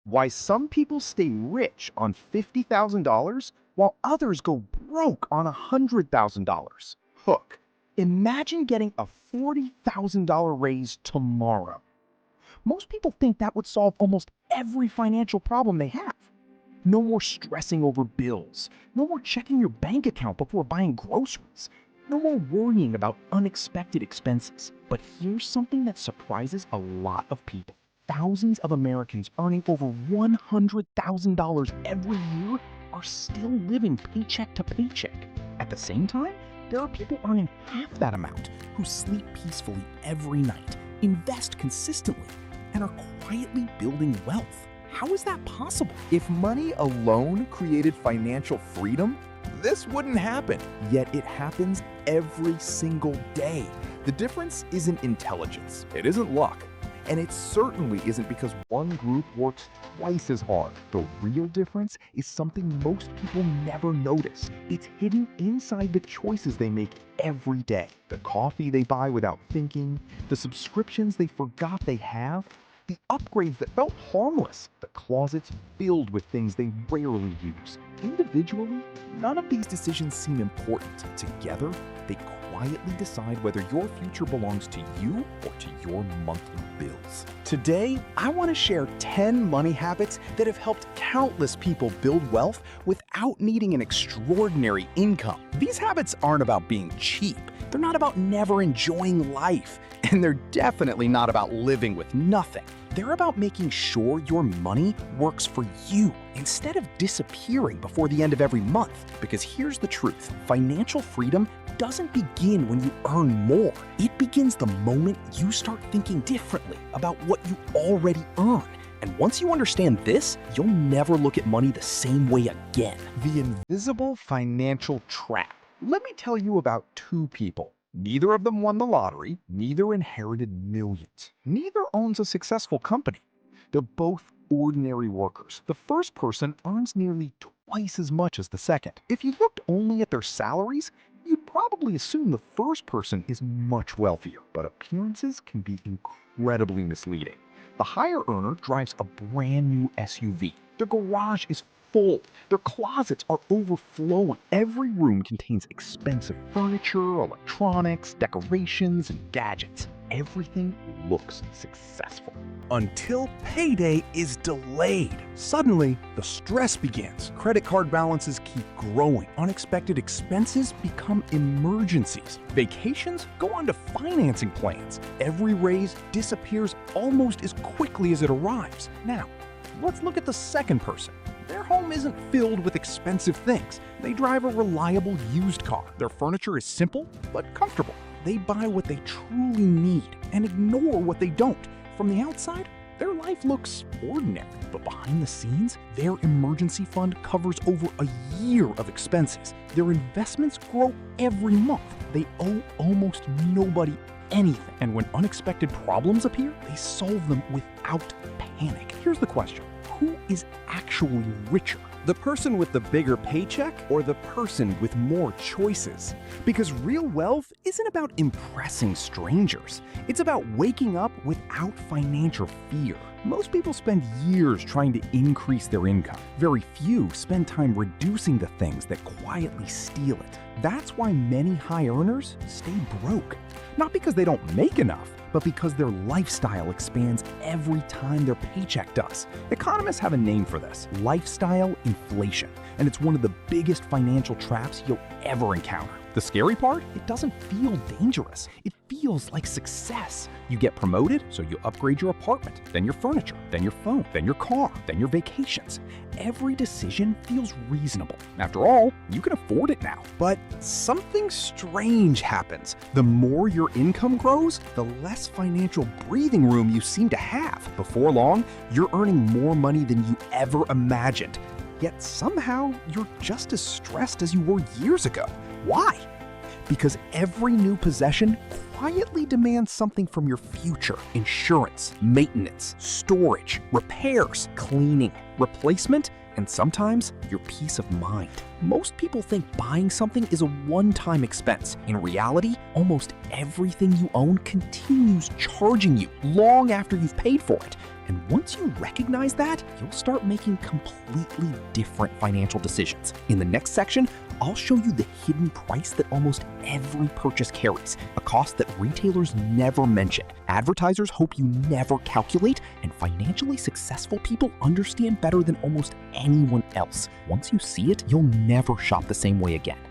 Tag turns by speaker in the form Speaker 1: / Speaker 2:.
Speaker 1: Why some people stay rich on $50,000 while others go broke on $100,000. Hook. Imagine getting a $40,000 raise tomorrow. Most people think that would solve almost every financial problem they have. No more stressing over bills. No more checking your bank account before buying groceries. No more worrying about unexpected expenses. But here's something that surprises a lot of people. Thousands of Americans earning over $100,000 every year are still living paycheck to paycheck. At the same time, there are people earning half that amount who sleep peacefully every night, invest consistently, and are quietly building wealth. How is that possible?
Speaker 2: If money alone created financial freedom, this wouldn't happen. Yet it happens every single day. The difference isn't intelligence. It isn't luck. And it certainly isn't because one group works twice as hard. The real difference is something most people never notice. It's hidden inside the choices they make every day. The coffee they buy without thinking, the subscriptions they forgot they have, the upgrades that felt harmless, the closets filled with things they rarely use. Individually, none of these decisions seem important. Together, they quietly decide whether your future belongs to you or to your monthly bills.
Speaker 3: Today, I want to share 10 money habits that have helped countless people build wealth without needing an extraordinary income. These habits aren't about being cheap. They're not about never enjoying life. And they're definitely not about living with nothing. They're about making sure your money works for you instead of disappearing before the end of every month. Because here's the truth, financial freedom doesn't begin when you earn more. It begins the moment you start thinking differently about what you already earn. And once you understand this, you'll never look at money the same way again.
Speaker 1: The invisible financial trap. Let me tell you about two people. Neither of them won the lottery, neither inherited millions. Neither owns a successful company. They're both ordinary workers. The first person earns nearly twice as much as the second. If you looked only at their salaries, you'd probably assume the first person is much wealthier, but appearances can be incredibly misleading. The higher earner drives a brand new SUV. Their garage is full. Their closets are overflowing. Every room contains expensive furniture, electronics, decorations, and gadgets. Everything looks successful.
Speaker 3: Until payday is delayed. Suddenly, the stress begins. Credit card balances keep growing. Unexpected expenses become emergencies. Vacations go on to financing plans. Every raise disappears almost as quickly as it arrives. Now, let's look at the second person. Their home isn't filled with expensive things. They drive a reliable used car. Their furniture is simple but comfortable. They buy what they truly need and ignore what they don't. From the outside, their life looks ordinary, but behind the scenes, their emergency fund covers over a year of expenses. Their investments grow every month. They owe almost nobody anything. And when unexpected problems appear, they solve them without panic. Here's the question. Who is actually richer? The person with the bigger paycheck or the person with more choices? Because real wealth isn't about impressing strangers. It's about waking up without financial fear. Most people spend years trying to increase their income. Very few spend time reducing the things that quietly steal it. That's why many high earners stay broke. Not because they don't make enough, but because their lifestyle expands every time their paycheck does. Economists have a name for this, lifestyle inflation, and it's one of the biggest financial traps you'll ever encounter. The scary part? It doesn't feel dangerous. It feels like success. You get promoted, so you upgrade your apartment, then your furniture, then your phone, then your car, then your vacations. Every decision feels reasonable. After all, you can afford it now. But something strange happens. The more your income grows, the less financial breathing room you seem to have. Before long, you're earning more money than you ever imagined. Yet somehow, you're just as stressed as you were years ago. Why? Because every new possession quietly demands something from your future. Insurance, maintenance, storage, repairs, cleaning, replacement, and sometimes your peace of mind. Most people think buying something is a one-time expense. In reality, almost everything you own continues charging you long after you've paid for it.
Speaker 4: And once you recognize that, you'll start making completely different financial decisions. In the next section, I'll show you the hidden price that almost every purchase carries, a cost that retailers never mention, advertisers hope you never calculate, and financially successful people understand better than almost anyone else. Once you see it, you'll never shop the same way again.